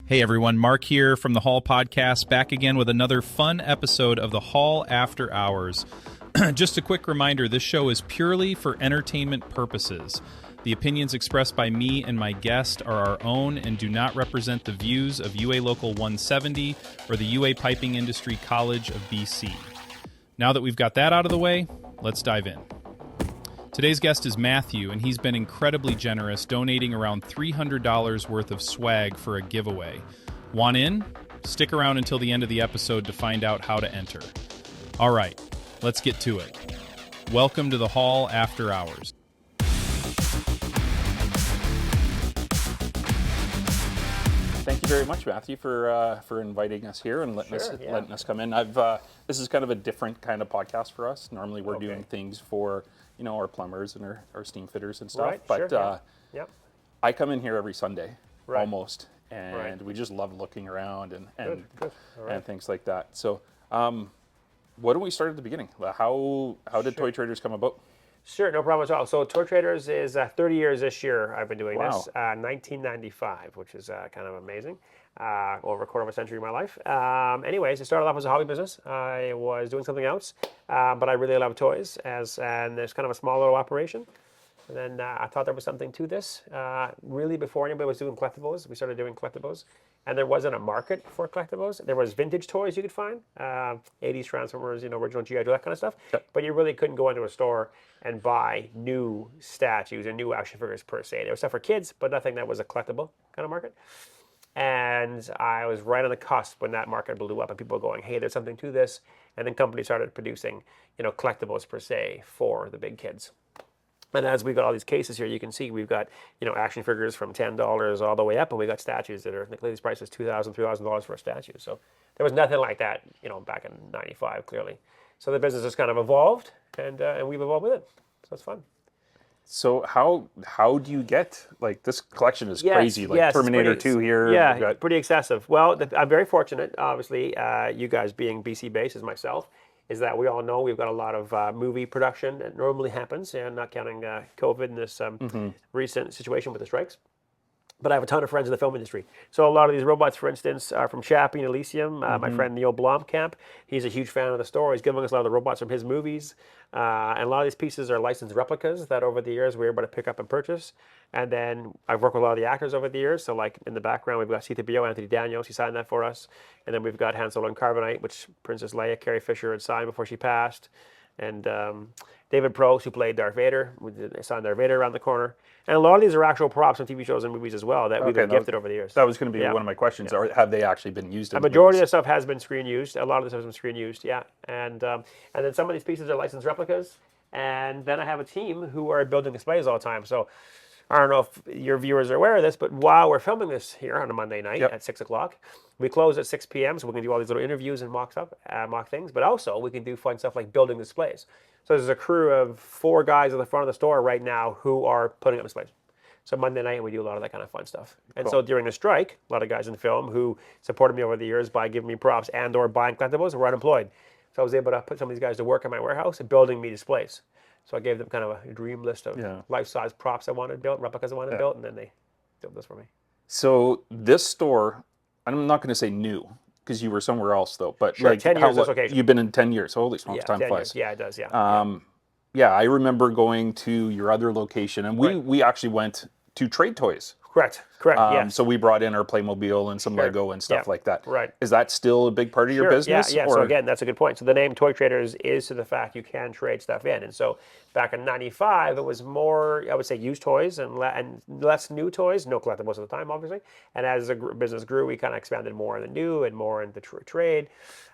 Hey everyone, Mark here from the Hall Podcast, back again with another fun episode of the Hall After Hours. Just a quick reminder, this show is purely for entertainment purposes. The opinions expressed by me and my guest are our own and do not represent the views of UA Local 170 or the UA Piping Industry College of BC. Now that we've got that out of the way, let's dive in. Today's guest is Matthew, and he's been incredibly generous, donating around $300 worth of swag for a giveaway. Want in? Stick around until the end of the episode to find out how to enter. All right, let's get to it. Welcome to the Hall After Hours. Thank you very much, Matthew, for inviting us here and letting us come in. This is kind of a different kind of podcast for us. Normally, we're doing things for our plumbers and our steam fitters and stuff. Right, but sure, I come in here every Sunday, right. almost, and we just love looking around and Right. things like that. So, why don't we start at the beginning? How did Toy Traders come about? Sure, no problem at all. So Toy Traders is 30 years this year I've been doing this. 1995, which is kind of amazing. Over a quarter of a century of my life. Anyways, it started off as a hobby business. I was doing something else, but I really love toys, and there's kind of a small little operation. And then I thought there was something to this. Really, before anybody was doing collectibles, we started doing collectibles. And there wasn't a market for collectibles. There was vintage toys you could find, 80s Transformers, original G.I. Joe, that kind of stuff. Yep. But you really couldn't go into a store and buy new statues and new action figures per se. There was stuff for kids, but nothing that was a collectible kind of market. And I was right on the cusp when that market blew up and people were going, hey, there's something to this. And then companies started producing, collectibles per se for the big kids. And as we've got all these cases here, you can see we've got, action figures from $10 all the way up, and we got statues that are, I think these prices $2,000, $3,000 for a statue. So there was nothing like that, back in '95, clearly. So the business has kind of evolved, and we've evolved with it. So it's fun. So how do you get, this collection is crazy, Terminator 2 here. Yeah, pretty excessive. Well, I'm very fortunate, obviously, you guys being BC based as myself, is that we all know we've got a lot of movie production that normally happens, and not counting COVID and this recent situation with the strikes. But I have a ton of friends in the film industry. So a lot of these robots, for instance, are from Chappie and Elysium. My friend Neil Blomkamp, he's a huge fan of the store. He's giving us a lot of the robots from his movies. And a lot of these pieces are licensed replicas that over the years we were able to pick up and purchase. And then I've worked with a lot of the actors over the years. So like in the background, we've got C-3PO, Anthony Daniels, he signed that for us. And then we've got Han Solo and Carbonite, which Princess Leia, Carrie Fisher had signed before she passed. And David Prost, who played Darth Vader, we signed Darth Vader around the corner. And a lot of these are actual props from TV shows and movies as well that we've been gifted over the years. That was going to be one of my questions. Or have they actually been used in a majority of the stuff has been screen used. A lot of the stuff has been screen used, And then some of these pieces are licensed replicas. And then I have a team who are building displays all the time. So I don't know if your viewers are aware of this, but while we're filming this here on a Monday night at 6 o'clock, we close at 6 p.m. So we can do all these little interviews and mock things. But also we can do fun stuff like building displays. So there's a crew of 4 guys at the front of the store right now who are putting up displays. So Monday night we do a lot of that kind of fun stuff. And so during the strike, a lot of guys in film who supported me over the years by giving me props and or buying collectibles were unemployed. So I was able to put some of these guys to work in my warehouse and building me displays. So I gave them kind of a dream list of life-size props I wanted built, replicas I wanted built, and then they built this for me. So this store, I'm not going to say new, because you were somewhere else though, but 10 years this location. You've been in 10 years. Holy smokes, time flies. Yeah, it does, I remember going to your other location, and we actually went to Trade Toys. Correct, yes. So we brought in our Playmobil and some Lego and stuff like that. Right. Is that still a big part of your business? Yeah. So again, that's a good point. So the name Toy Traders is to the fact you can trade stuff in. And so back in '95, it was more, I would say, used toys and less new toys. No collectibles at the time, obviously. And as the business grew, we kind of expanded more in the new and more in the trade.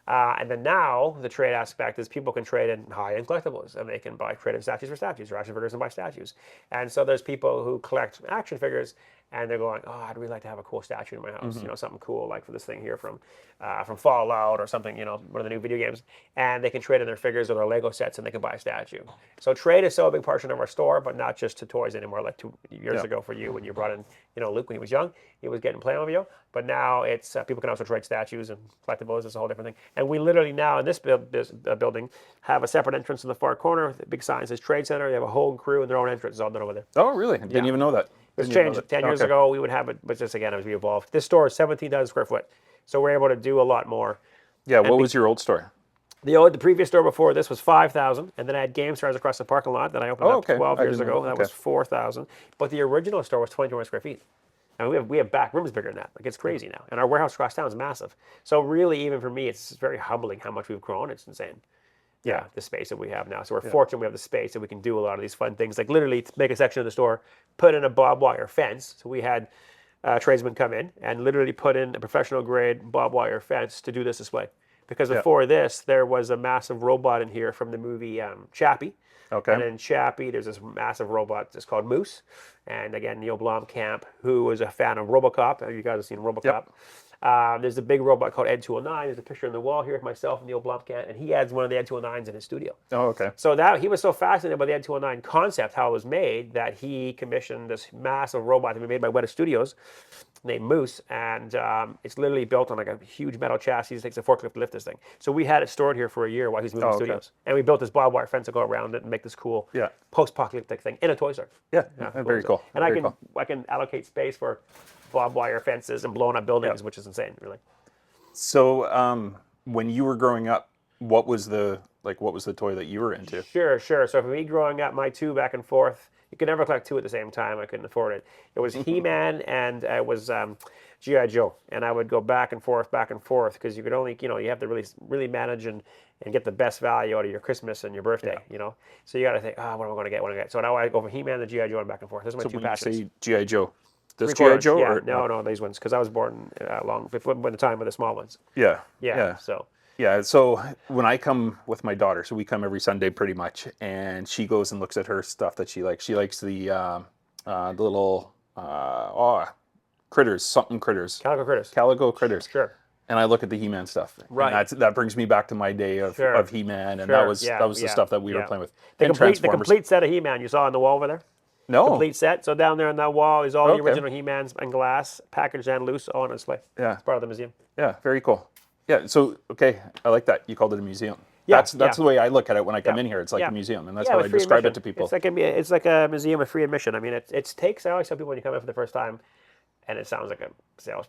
And then now the trade aspect is people can trade in high-end collectibles, and they can buy trade in statues for statues, or action figures and buy statues. And so there's people who collect action figures, and they're going, oh, I'd really like to have a cool statue in my house, something cool like for this thing here from Fallout or something, one of the new video games. And they can trade in their figures or their Lego sets, and they can buy a statue. So trade is still a big portion of our store, but not just to toys anymore. Like 2 years ago for you, when you brought in, Luke when he was young, he was getting Playmobil. But now it's people can also trade statues and collectibles. It's a whole different thing. And we literally now in this building have a separate entrance in the far corner with big sign that says Trade Center. They have a whole crew and their own entrance. It's all done over there. Oh, really? I didn't even know that. It's changed. 10 years ago, we would have it, but just again, as we evolved. This store is 17,000 square foot, so we're able to do a lot more. Yeah, what was your old store? The previous store before this was 5,000, and then I had Game Stars across the parking lot that I opened up 12 years ago. That was 4,000. But the original store was 2,200 square feet. And we have back rooms bigger than that. Like, it's crazy now. And our warehouse across town is massive. So really, even for me, it's very humbling how much we've grown. It's insane. Yeah, the space that we have now. So we're fortunate we have the space that we can do a lot of these fun things. Like literally make a section of the store, put in a barbed wire fence. So we had tradesmen come in and literally put in a professional grade barbed wire fence to do this display. Because before this, there was a massive robot in here from the movie Chappie. Okay. And in Chappie, there's this massive robot that's called Moose. And again, Neil Blomkamp, who was a fan of RoboCop. You guys have seen RoboCop. There's a big robot called Ed 209. There's a picture on the wall here of myself and Neil Blomkamp, and he has one of the Ed 209s in his studio. Oh, okay. So he was so fascinated by the Ed 209 concept, how it was made, that he commissioned this massive robot to be made by Weta Studios named Moose, and it's literally built on like a huge metal chassis. It takes a forklift to lift this thing. So we had it stored here for a year while he's moving studios, and we built this barbed wire fence to go around it and make this cool post-apocalyptic thing in a toy store. Yeah, very cool. And I can allocate space for barbed wire fences and blown up buildings, which is insane, really. So when you were growing up, what was the toy that you were into? Sure. So for me growing up, my two back and forth, you could never collect two at the same time. I couldn't afford it. It was He-Man and it was G.I. Joe. And I would go back and forth because you could only, you have to really manage and get the best value out of your Christmas and your birthday, So you got to think, what am I going to get? So now I go from He-Man to G.I. Joe and back and forth. Those are my two passions. You say G.I. Joe, this G.I. Joe? Yeah, no, these ones, because I was born long before the time of the small ones. Yeah. So when I come with my daughter, so we come every Sunday pretty much, and she goes and looks at her stuff that she likes. She likes the little critters, Calico critters. Sure. And I look at the He-Man stuff. Right. And that brings me back to my day of He-Man, and that was the stuff that we were playing with. The complete set of He-Man you saw on the wall over there. No. Complete set. So down there on that wall is all the original He-Mans in glass, packaged and loose, all on display. Yeah. It's part of the museum. Yeah, very cool. Yeah, so, I like that. You called it a museum. Yeah, that's the way I look at it when I come in here. It's like a museum, and that's how I describe it to people. It's like a museum of free admission. I mean, I always tell people when you come in for the first time, and it sounds like a sales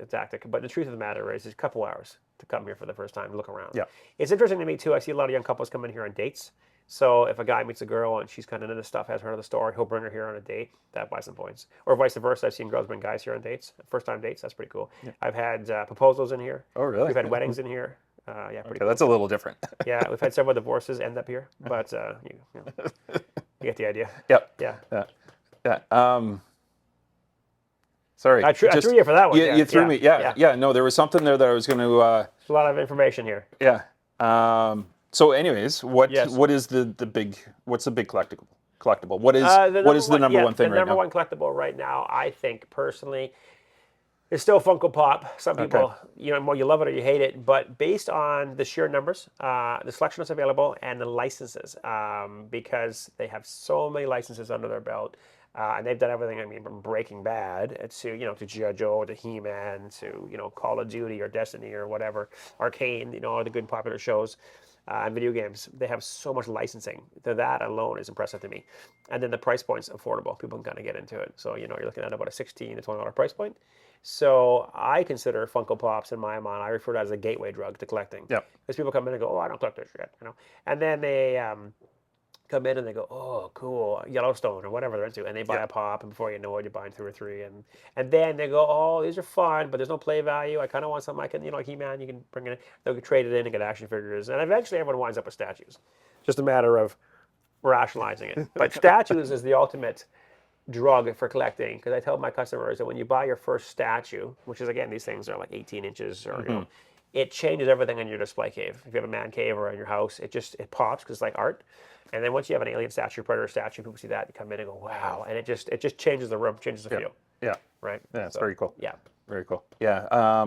tactic, but the truth of the matter is it's a couple hours to come here for the first time and look around. Yeah. It's interesting to me, too. I see a lot of young couples come in here on dates. So if a guy meets a girl and she's kind of into stuff, has heard of the store, he'll bring her here on a date. That buys some points. Or vice versa. I've seen girls bring guys here on dates, first-time dates. That's pretty cool. Yeah. I've had proposals in here. Oh, really? We've had weddings in here. Pretty cool. That's a little different. Yeah, we've had several divorces end up here, but you get the idea. Yep. Yeah. Sorry. I threw you for that one. You threw me. Yeah. No, there was something there that I was going to... There's a lot of information here. Yeah. So, anyways, what's the big collectible? What is the number one thing right now? The number one collectible right now, I think personally, is still Funko Pop. Some people, you love it or you hate it, but based on the sheer numbers, the selection that's available, and the licenses, because they have so many licenses under their belt. And they've done everything, from Breaking Bad to G.I. Joe, to He-Man, to, Call of Duty or Destiny or whatever, Arcane, all the good popular shows. And video games, they have so much licensing. That alone is impressive to me. And then the price point's affordable. People can kind of get into it. So, you're looking at about a $16 to $20 price point. So I consider Funko Pops, in my mind, I refer to it as a gateway drug to collecting. Yeah. Because people come in and go, I don't collect this shit, And then they come in and they go, oh, cool, Yellowstone or whatever they're into, and they buy a pop, and before you know it, you're buying 2 or 3, and then they go, oh, these are fun, but there's no play value. I kind of want something I can, like He-Man, you can bring it in, they'll trade it in and get action figures, and eventually everyone winds up with statues. Just a matter of rationalizing it. But statues is the ultimate drug for collecting, because I tell my customers that when you buy your first statue, which is, again, these things are like 18 inches or, it changes everything in your display cave. If you have a man cave or in your house, it pops because it's like art. And then once you have an alien statue, predator statue, people see that, you come in and go, wow. And it just changes the room, changes the feel. Yeah. Right? Yeah, it's very cool. Yeah. Very cool. Yeah.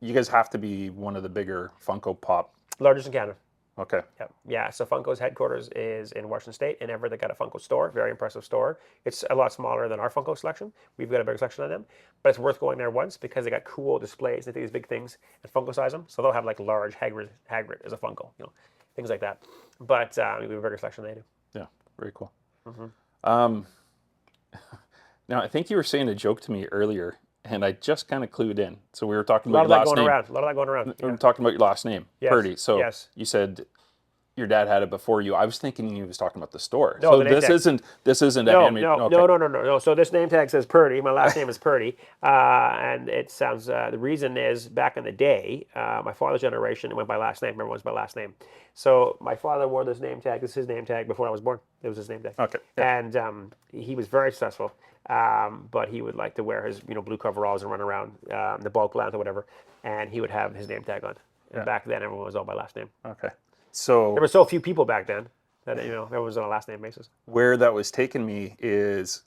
You guys have to be one of the bigger Funko Pop. Largest in Canada. Okay. Yeah. So Funko's headquarters is in Washington State. In Everett, they got a Funko store, very impressive store. It's a lot smaller than our Funko selection. We've got a bigger selection than them, but it's worth going there once because they got cool displays. They do these big things and Funko size them. So they'll have like large Hagrid as a Funko, things like that. But we have a bigger selection than they do. Yeah, very cool. Now, I think you were saying a joke to me earlier, and I just kind of clued in. So we were talking A lot about of your that last going name. around. A lot of that going around. We were talking about your last name, Yes. Purdy. So Yes. you said your dad had it before you. I was thinking he was talking about the store. No, so the name tag. this isn't a No, handmade. no, Okay. no. So this name tag says Purdy. My last name is Purdy, and it sounds. The reason is back in the day, my father's generation, it went by last name. Everyone was by last name. So my father wore this name tag. This is his name tag before I was born. It was his name tag. Okay. Yeah. And he was very successful, but he would like to wear his blue coveralls and run around the bulk land or whatever, and he would have his name tag on. And back then, everyone was all by last name. Okay. So There were so few people back then that everyone was on a last name basis. where that was taking me is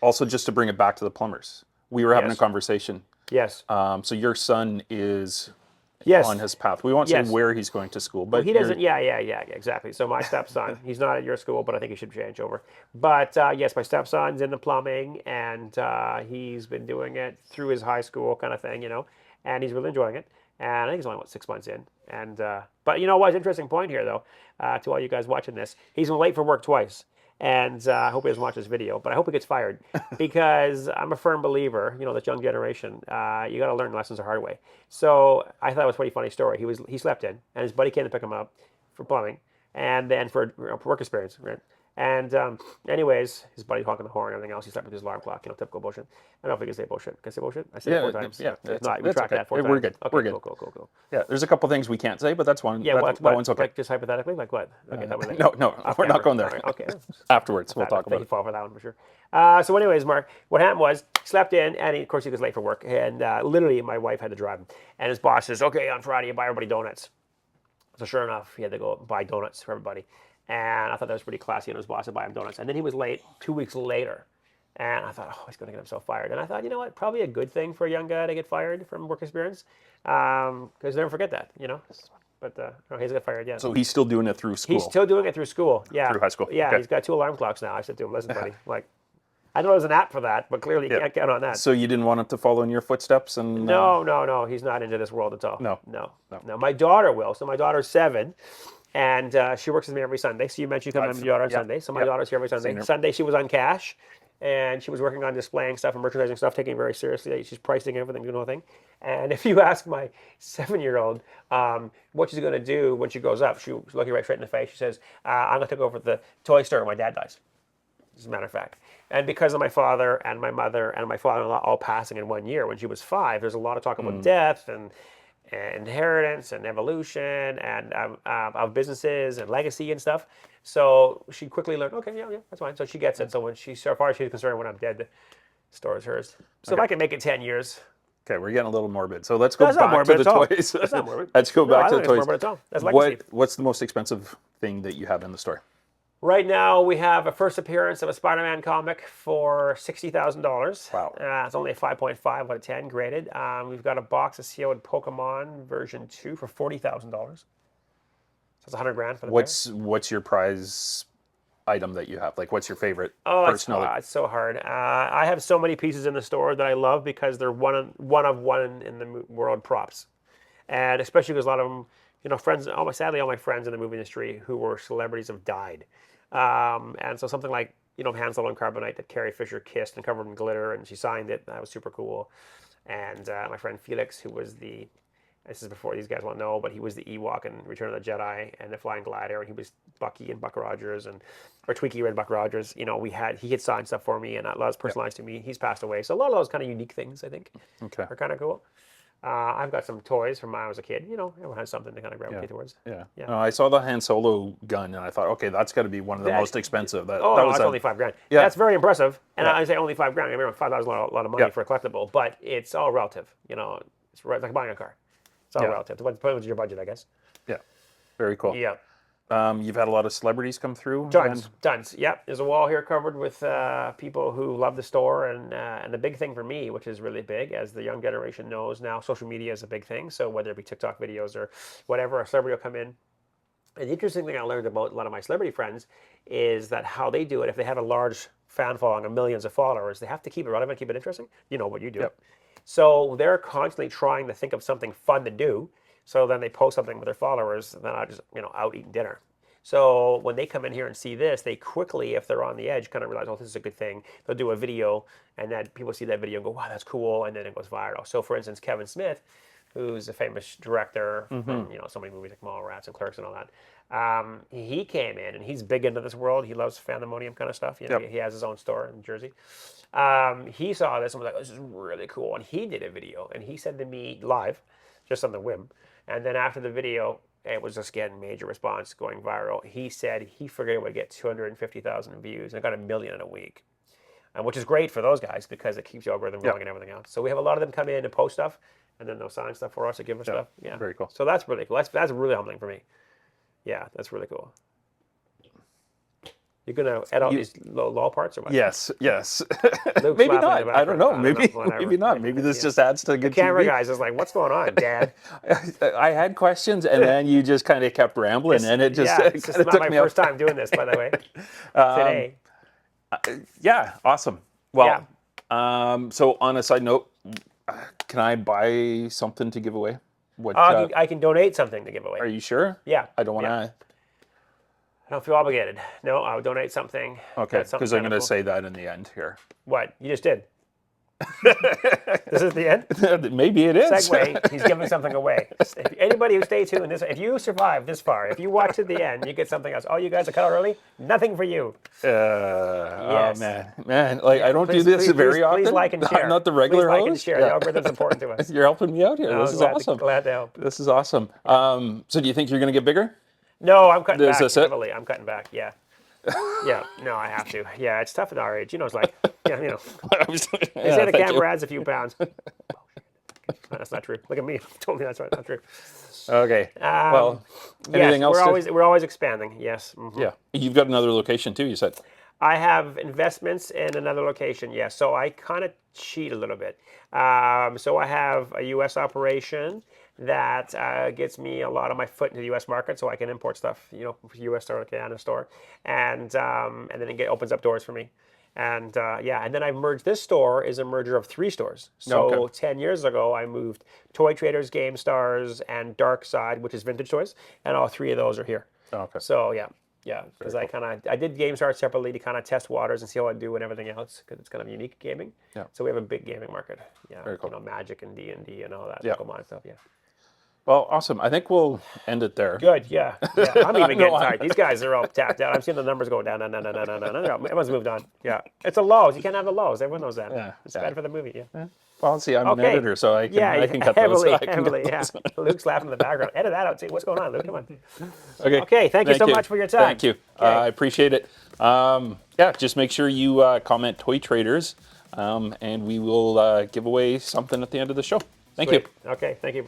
also just to bring it back to the plumbers. We were having Yes. a conversation. Yes. So your son is Yes. on his path. We won't Yes. say where he's going to school, but He doesn't. Yeah, exactly. So my stepson, he's not at your school, but I think he should change over. But yes, my stepson's in the plumbing, and he's been doing it through his high school kind of thing, and he's really enjoying it. And I think he's only 6 months in. And but you know what's interesting point here though, to all you guys watching this, he's been late for work twice. And I hope he doesn't watch this video, but I hope he gets fired because I'm a firm believer, this young generation, you got to learn lessons the hard way. So I thought it was a pretty funny story. He slept in, and his buddy came to pick him up for plumbing, and then for work experience, right? And anyways, his buddy honking the horn and everything else. He slept with his alarm clock, typical bullshit. I don't know if we can say bullshit. Can I say bullshit? I said it 4 times. Yeah, If not, we tracked okay. that 4 times. We're good. Okay, We're good. Cool. Yeah, there's a couple things we can't say, but that's one. Yeah, that what? one's okay. Like just hypothetically, like what? Okay, that was No, we're not going there. Right, okay. Afterwards, we'll talk I think about you it. fall for that one for sure. So anyways, Mark, what happened was he slept in, and of course he was late for work, and literally my wife had to drive him, and his boss says, okay, on Friday you buy everybody donuts. So sure enough, he had to go buy donuts for everybody, and I thought that was pretty classy on his boss to buy him donuts. And then he was late 2 weeks later, and I thought, oh, he's going to get himself fired. And I thought, you know what, probably a good thing for a young guy to get fired from work experience, because never forget that, But no, he hasn't got fired yet. So he's still doing it through school. He's still doing it through school. Yeah. Through high school. Yeah, Okay. He's got 2 alarm clocks now. I said to him, listen, buddy, I know there's an app for that, but clearly you can't count on that. So you didn't want him to follow in your footsteps, and No. He's not into this world at all. No. No. My daughter will. So my daughter's 7, and she works with me every Sunday. So you mentioned you come with your daughter on Sunday. So my daughter's here every Sunday. Sunday she was on cash, and she was working on displaying stuff and merchandising stuff, taking it very seriously. She's pricing everything, doing the whole thing. And if you ask my 7-year-old what she's going to do when she grows up, she's looking right straight in the face. She says, I'm going to take over the toy store when my dad dies. As a matter of fact. And because of my father and my mother and my father-in-law all passing in 1 year when she was 5, there's a lot of talk about death and inheritance and evolution and of businesses and legacy and stuff. So she quickly learned, okay, yeah, that's fine. So she gets it. So when so far as she's concerned, when I'm dead, the store is hers. So if I can make it 10 years. Okay, we're getting a little morbid. So let's go That's not back to morbid the at all. toys. That's not morbid. Let's go No, back I to don't the think it's toys. morbid at all. That's legacy. What's the most expensive thing that you have in the store? Right now, we have a first appearance of a Spider-Man comic for $60,000. Wow. It's only a 5.5 out of 10 graded. We've got a box of sealed Pokemon version 2 for $40,000. So it's $100,000 for the pair. What's your prize item that you have? Like, what's your favorite Oh, personal? it's so hard. I have so many pieces in the store that I love because they're one of one in the world props, and especially because a lot of them, friends. Sadly, all my friends in the movie industry who were celebrities have died, and so something like Han Solo and Carbonite that Carrie Fisher kissed and covered in glitter, and she signed it. That was super cool. And my friend Felix, who was this is before these guys won't know, but he was the Ewok in Return of the Jedi and the Flying Glider, and he was Bucky and Buck Rogers, or Twinkie Red Buck Rogers. He had signed stuff for me, and a lot was personalized to me. He's passed away, so a lot of those kind of unique things I think are kind of cool. I've got some toys from when I was a kid. Everyone has something to kind of gravitate towards. Yeah. I saw the Han Solo gun, and I thought, okay, that's got to be one of the most expensive. That was it's only $5,000. Yeah. That's very impressive. And I say only $5,000. I remember $5,000 is a lot of money for a collectible, but it's all relative. It's like buying a car. It's all relative. Depends your budget, I guess. Yeah. Very cool. Yeah. You've had a lot of celebrities come through. Tons. Yep. There's a wall here covered with people who love the store, and the big thing for me, which is really big, as the young generation knows now, social media is a big thing. So whether it be TikTok videos or whatever, a celebrity will come in. And the interesting thing I learned about a lot of my celebrity friends is that how they do it, if they have a large fan following of millions of followers, they have to keep it relevant, keep it interesting. You know what you do. Yep. So they're constantly trying to think of something fun to do. So then they post something with their followers, and then I just, out eating dinner. So when they come in here and see this, they quickly, if they're on the edge, kind of realize, oh, this is a good thing. They'll do a video, and then people see that video and go, wow, that's cool, and then it goes viral. So for instance, Kevin Smith, who's a famous director from so many movies like Mallrats and Clerks and all that, he came in, and he's big into this world. He loves Fandemonium kind of stuff. He has his own store in Jersey. He saw this and was like, oh, this is really cool. And he did a video, and he said to me live, just on the whim. And then after the video, it was just getting major response, going viral. He said he figured it would get 250,000 views, and it got 1 million in a week, which is great for those guys because it keeps the algorithm going and everything else. So we have a lot of them come in and post stuff, and then they'll sign stuff for us or give us stuff. Yeah, very cool. So that's really cool. That's really humbling for me. Yeah, that's really cool. You're gonna edit all these law parts or what? Yes. Maybe not. I don't know. Maybe not. Maybe this just adds to good. The camera TV. guys is like, what's going on, Dad? I had questions, and then you just kind of kept rambling, and it just it's just not my first time doing this, by the way. Today. Yeah. Awesome. Well, so on a side note, can I buy something to give away? What? I can donate something to give away. Are you sure? Yeah. I don't want to. I don't feel obligated. No, I'll donate something. Okay, because I'm going to say that in the end here. What? You just did. This is the end? Maybe it is. Segue, he's giving something away. Anybody who stays tuned, if you survive this far, if you watch to the end, you get something else. Oh, you guys are cut out early? Nothing for you. Yes. Oh, man. Like, I don't do this very often. Please like and share. I'm not the regular host. Please like and share. The algorithm's important to us. You're helping me out here. This is awesome. Glad to help. This is awesome. So do you think you're going to get bigger? No, I'm cutting Is back this it? heavily. I'm cutting back, yeah. Yeah, no, I have to. Yeah, it's tough at our age. It's like, they say the camera adds a few pounds. That's not true. Look at me. Told me that's not true. Okay. Well, anything else? We're always expanding. Yes. Mm-hmm. Yeah. You've got another location too, you said. I have investments in another location, yes. So I kind of cheat a little bit. So I have a U.S. operation that gets me a lot of my foot into the U.S. market, so I can import stuff, from U.S. store to Canada store, and then it opens up doors for me. And and then I merged. This store is a merger of 3 stores. So 10 years ago, I moved Toy Traders, Game Stars, and Dark Side, which is vintage toys, and all 3 of those are here. Okay. So yeah, because I did Game Stars separately to kind of test waters and see how I do and everything else, because it's kind of unique gaming. Yeah. So we have a big gaming market. Yeah. Very cool. Magic and D&D and all that. Yeah. Pokemon stuff. Yeah. Well, awesome. I think we'll end it there. Good, yeah. I'm even getting tired. These guys are all tapped out. I'm seeing the numbers go down. Everyone's moved on. Yeah. It's a lows. You can't have the lows. Everyone knows that. Yeah. It's bad for the movie, yeah. Well, see, I'm an editor, so I can cut those. Heavily, yeah. Luke's laughing in the background. Edit that out. See what's going on, Luke. Come on. Okay. Thank you so much for your time. Thank you. Okay. I appreciate it. Just make sure you comment Toy Traders, and we will give away something at the end of the show. Thank you. Okay, thank you.